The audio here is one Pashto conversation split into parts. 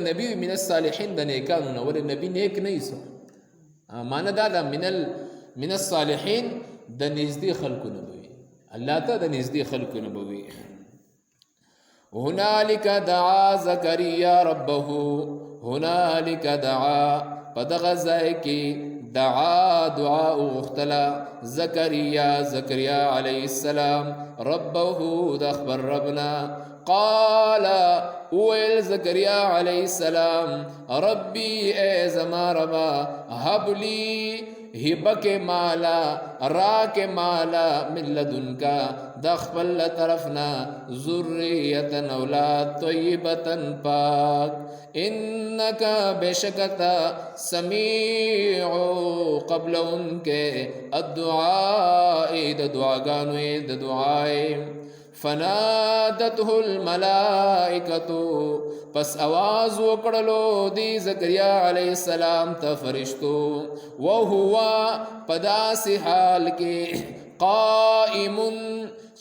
نبی من الصالحین د نیکانو نه، ولې نبی نیک نه ایسو معنی دا ده من الصالحین د نږدې خلکو نه به وي، الله ته د نږدې خلکو نه به وي. هنالک دعا زکریا ربه، هنالک دعا په دغه ځای کې دعا وغوښتله زکریا علیه السلام ربه د خپل ربنا. قال ویل زکریا علیه السلام ربی اے زما ربا هب لی هبک مالا راک مالا من لدنکا د خپل طرفنا ذریتا اولاد طیبتا پاک انکا بشکتا سمیع قبل انکے الدعاء د دعاگانو د دعائے. فنادته الملائکتو پس آواز وکړلو دی زکریا علیہ السلام ته فرشتو وهو پداس حال کې قائم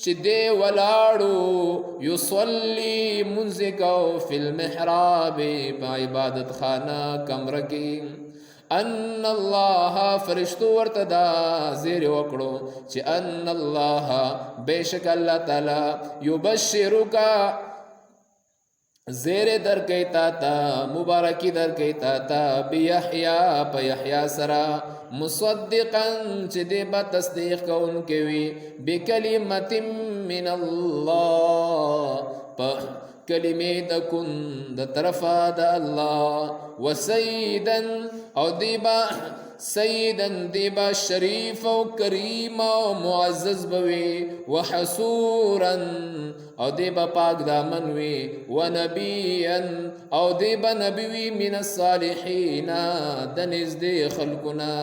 چې دی ولاړو یصلی منځ کو فی المحراب په عبادت خانه کمره کې. ان الله فرشتو ورته دا زیر وکړو چې ان الله بیشک الله تعالی یبشرک زیر در کوي تا ته مبارکی در کوي تا ته بیحیا په یحیا سره مصدقا چې دې به تصدیق کوونکی وي بکلمت من الله په کلمې د کن د طرفه د الله وسیدن او دیبا شریف او کریم او معزز بوي وحسورا او دیبا پاک دامن وي ونبیا او دیبا نبی وي من الصالحین د نزدې خلقنا.